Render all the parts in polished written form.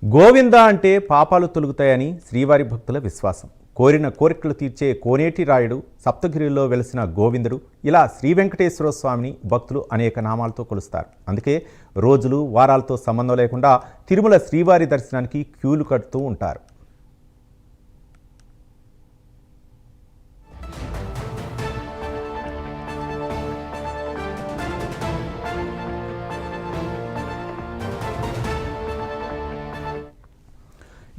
గోవింద అంటే పాపాలు తొలుగుతాయని శ్రీవారి భక్తుల విశ్వాసం. కోరిన కోరికలు తీర్చే కోనేటి రాయుడు, సప్తగిరిలో వెలిసిన గోవిందుడు, ఇలా శ్రీ వెంకటేశ్వర స్వామిని భక్తులు అనేక నామాలతో కొలుస్తారు. అందుకే రోజులు వారాలతో సంబంధం లేకుండా తిరుమల శ్రీవారి దర్శనానికి క్యూలు కడుతూ ఉంటారు.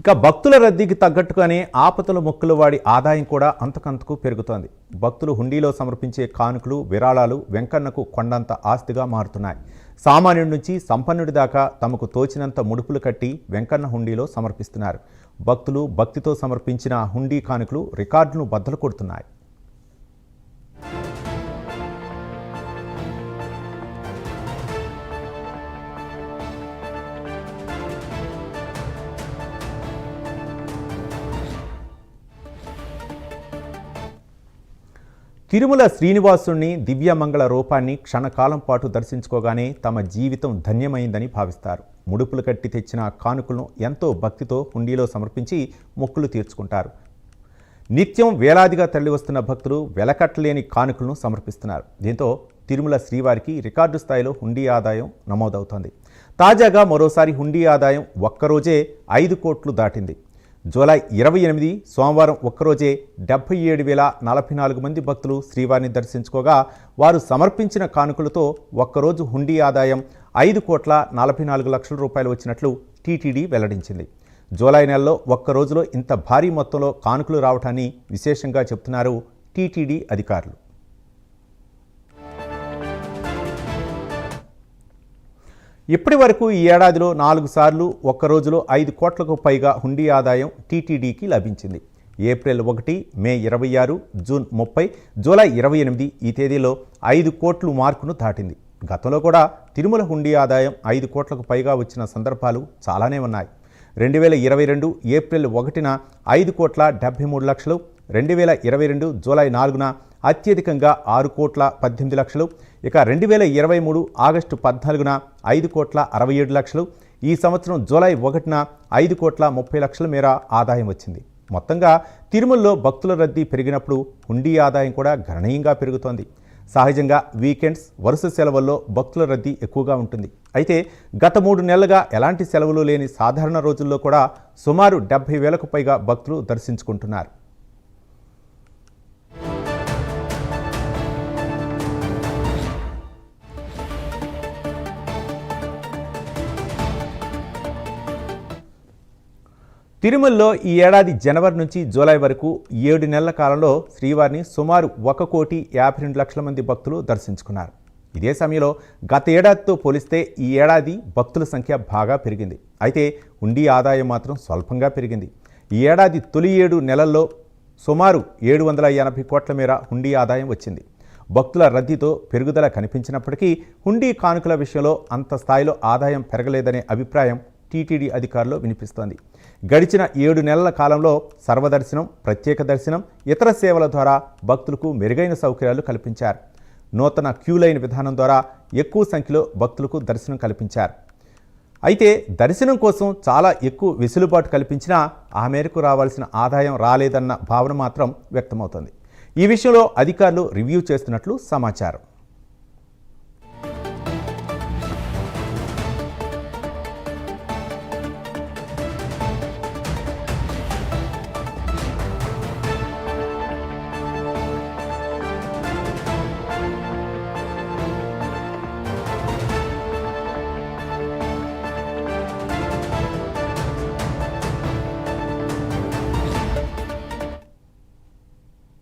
ఇక భక్తుల రద్దీకి తగ్గట్టుగానే ఆపతుల మొక్కుల వాడి ఆదాయం కూడా అంతకంతకు పెరుగుతోంది. భక్తులు హుండీలో సమర్పించే కానుకలు, విరాళాలు వెంకన్నకు కొండంత ఆస్తిగా మారుతున్నాయి. సామాన్యుడి నుంచి సంపన్నుడి దాకా తమకు తోచినంత ముడుపులు కట్టి వెంకన్న హుండీలో సమర్పిస్తున్నారు. భక్తులు భక్తితో సమర్పించిన హుండీ కానుకలు రికార్డులను బద్దలు కొడుతున్నాయి. తిరుమల శ్రీనివాసుని దివ్యమంగళ రూపాన్ని క్షణకాలం పాటు దర్శించుకోగానే తమ జీవితం ధన్యమైందని భావిస్తారు. ముడుపులు కట్టి తెచ్చిన కానుకలను ఎంతో భక్తితో హుండీలో సమర్పించి మొక్కులు తీర్చుకుంటారు. నిత్యం వేలాదిగా తరలివస్తున్న భక్తులు వెలకట్టలేని కానుకలను సమర్పిస్తున్నారు. దీంతో తిరుమల శ్రీవారికి రికార్డు స్థాయిలో హుండీ ఆదాయం నమోదవుతోంది. తాజాగా మరోసారి హుండీ ఆదాయం ఒక్కరోజే 5 కోట్లు దాటింది. జూలై 28 సోమవారం ఒక్కరోజే 77,044 మంది భక్తులు శ్రీవారిని దర్శించుకోగా, వారు సమర్పించిన కానుకలతో ఒక్కరోజు హుండీ ఆదాయం 5,44,00,000 రూపాయలు వచ్చినట్లు టీటీడీ వెల్లడించింది. జూలై నెలలో ఒక్కరోజులో ఇంత భారీ మొత్తంలో కానుకలు రావటాన్ని విశేషంగా చెబుతున్నారు టీటీడీ అధికారులు. ఇప్పటి వరకు ఈ ఏడాదిలో 4 సార్లు ఒక్కరోజులో 5 కోట్లకు పైగా హుండీ ఆదాయం టీటీడీకి లభించింది. ఏప్రిల్ 1, మే 26, జూన్ 30, జూలై 28 ఈ తేదీలో 5 కోట్లు మార్కును దాటింది. గతంలో కూడా తిరుమల హుండీ ఆదాయం 5 కోట్లకు పైగా వచ్చిన సందర్భాలు చాలానే ఉన్నాయి. 2022 ఏప్రిల్ 1న 5,73,00,000, 2022 జూలై 4న అత్యధికంగా 6,18,00,000, ఇక 2023 ఆగస్టు 14న 5,67,00,000, ఈ సంవత్సరం జూలై 1న 5,30,00,000 మేర ఆదాయం వచ్చింది. మొత్తంగా తిరుమలలో భక్తుల రద్దీ పెరిగినప్పుడు హుండీ ఆదాయం కూడా గణనీయంగా పెరుగుతోంది. సహజంగా వీకెండ్స్, వరుస సెలవుల్లో భక్తుల రద్దీ ఎక్కువగా ఉంటుంది. అయితే గత 3 నెలలుగా ఎలాంటి సెలవులు లేని సాధారణ రోజుల్లో కూడా సుమారు 70,000కు పైగా భక్తులు దర్శించుకుంటున్నారు. తిరుమలలో ఈ ఏడాది జనవరి నుంచి జూలై వరకు 7 నెలల కాలంలో శ్రీవారిని సుమారు 1,52,00,000 మంది భక్తులు దర్శించుకున్నారు. ఇదే సమయంలో గత ఏడాదితో పోలిస్తే ఈ ఏడాది భక్తుల సంఖ్య బాగా పెరిగింది. అయితే హుండీ ఆదాయం మాత్రం స్వల్పంగా పెరిగింది. ఈ ఏడాది తొలి 7 నెలల్లో సుమారు 780 కోట్ల మేర హుండీ ఆదాయం వచ్చింది. భక్తుల రద్దీతో పెరుగుదల కనిపించినప్పటికీ హుండీ కానుకల విషయంలో అంత స్థాయిలో ఆదాయం పెరగలేదనే అభిప్రాయం టీటీడీ అధికారులు వినిపిస్తోంది. గడిచిన 7 నెలల కాలంలో సర్వదర్శనం, ప్రత్యేక దర్శనం, ఇతర సేవల ద్వారా భక్తులకు మెరుగైన సౌకర్యాలు కల్పించారు. నూతన క్యూ లైన్ విధానం ద్వారా ఎక్కువ సంఖ్యలో భక్తులకు దర్శనం కల్పించారు. అయితే దర్శనం కోసం చాలా ఎక్కువ వెసులుబాటు కల్పించినా ఆ మేరకు రావాల్సిన ఆదాయం రాలేదన్న భావన మాత్రం వ్యక్తమవుతోంది. ఈ విషయంలో అధికారులు రివ్యూ చేస్తున్నట్లు సమాచారం.